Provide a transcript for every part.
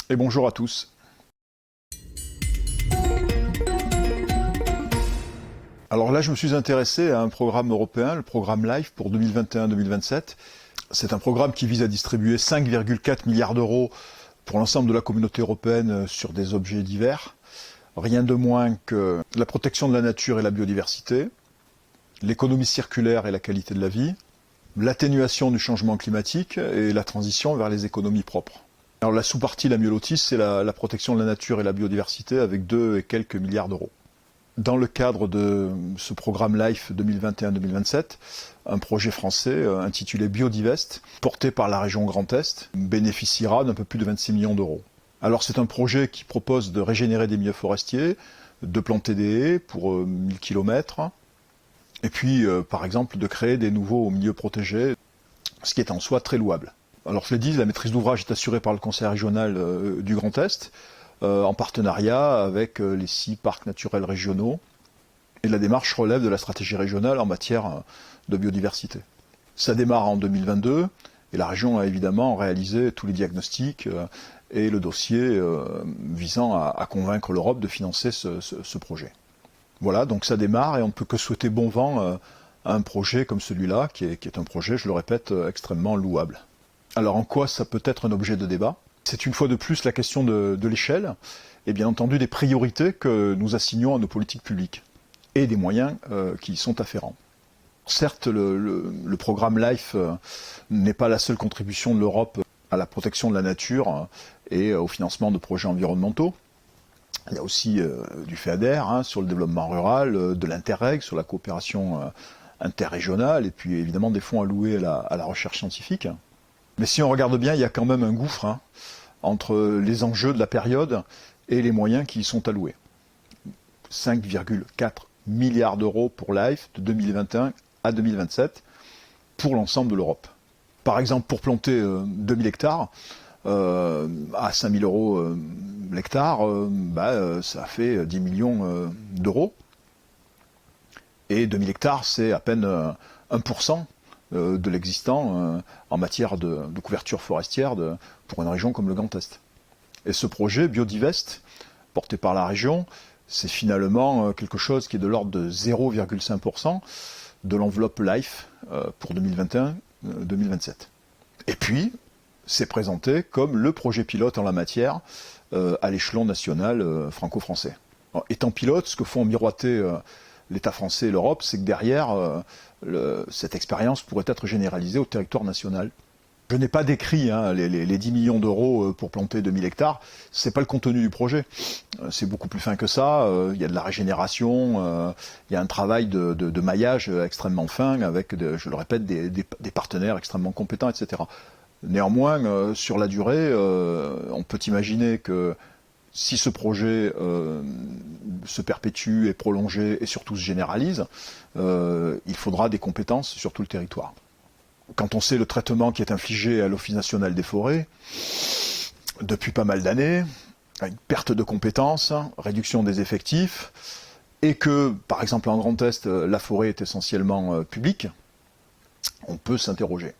et bonjour à tous. Alors là, je me suis intéressé à un programme européen, le programme LIFE pour 2021-2027. C'est un programme qui vise à distribuer 5,4 milliards d'euros pour l'ensemble de la communauté européenne sur des objets divers. Rien de moins que la protection de la nature et la biodiversité, l'économie circulaire et la qualité de la vie, l'atténuation du changement climatique et la transition vers les économies propres. Alors la sous-partie la mieux lotie, c'est la protection de la nature et la biodiversité avec 2 et quelques milliards d'euros. Dans le cadre de ce programme LIFE 2021-2027, un projet français intitulé Biodivest, porté par la région Grand Est, bénéficiera d'un peu plus de 26 millions d'euros. Alors c'est un projet qui propose de régénérer des milieux forestiers, de planter des haies pour 1000 km, et puis par exemple de créer des nouveaux milieux protégés, ce qui est en soi très louable. Alors je l'ai dit, la maîtrise d'ouvrage est assurée par le Conseil régional du Grand Est, en partenariat avec les 6 parcs naturels régionaux. Et la démarche relève de la stratégie régionale en matière de biodiversité. Ça démarre en 2022 et la région a évidemment réalisé tous les diagnostics et le dossier visant à convaincre l'Europe de financer ce projet. Voilà, donc ça démarre et on ne peut que souhaiter bon vent à un projet comme celui-là, qui est un projet, je le répète, extrêmement louable. Alors en quoi ça peut être un objet de débat ? C'est une fois de plus la question de l'échelle et bien entendu des priorités que nous assignons à nos politiques publiques et des moyens qui y sont afférents. Certes, le programme LIFE n'est pas la seule contribution de l'Europe à la protection de la nature et au financement de projets environnementaux. Il y a aussi du FEADER sur le développement rural, de l'Interreg sur la coopération interrégionale et puis évidemment des fonds alloués à la recherche scientifique. Mais si on regarde bien, il y a quand même un gouffre entre les enjeux de la période et les moyens qui y sont alloués. 5,4 milliards d'euros pour LIFE de 2021 à 2027 pour l'ensemble de l'Europe. Par exemple, pour planter 2000 hectares à 5000 euros l'hectare, ça fait 10 millions d'euros. Et 2000 hectares, c'est à peine 1% de l'existant en matière de couverture forestière pour une région comme le Grand Est. Et ce projet Biodivest, porté par la région, c'est finalement quelque chose qui est de l'ordre de 0,5% de l'enveloppe LIFE pour 2021-2027. Et puis, c'est présenté comme le projet pilote en la matière à l'échelon national franco-français. Étant pilote, ce que font miroiter l'État français et l'Europe, c'est que derrière, cette expérience pourrait être généralisée au territoire national. Je n'ai pas décrit les 10 millions d'euros pour planter 2000 hectares, ce n'est pas le contenu du projet. C'est beaucoup plus fin que ça, il y a de la régénération, il y a un travail de maillage extrêmement fin avec, je le répète, des partenaires extrêmement compétents, etc. Néanmoins, sur la durée, on peut imaginer que si ce projet se perpétue, est prolongé et surtout se généralise, il faudra des compétences sur tout le territoire. Quand on sait le traitement qui est infligé à l'Office national des forêts, depuis pas mal d'années, une perte de compétences, réduction des effectifs, et que, par exemple en Grand Est, la forêt est essentiellement publique, on peut s'interroger.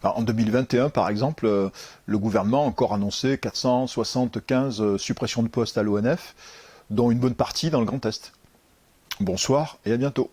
En 2021, par exemple, le gouvernement a encore annoncé 475 suppressions de postes à l'ONF, dont une bonne partie dans le Grand Est. Bonsoir et à bientôt.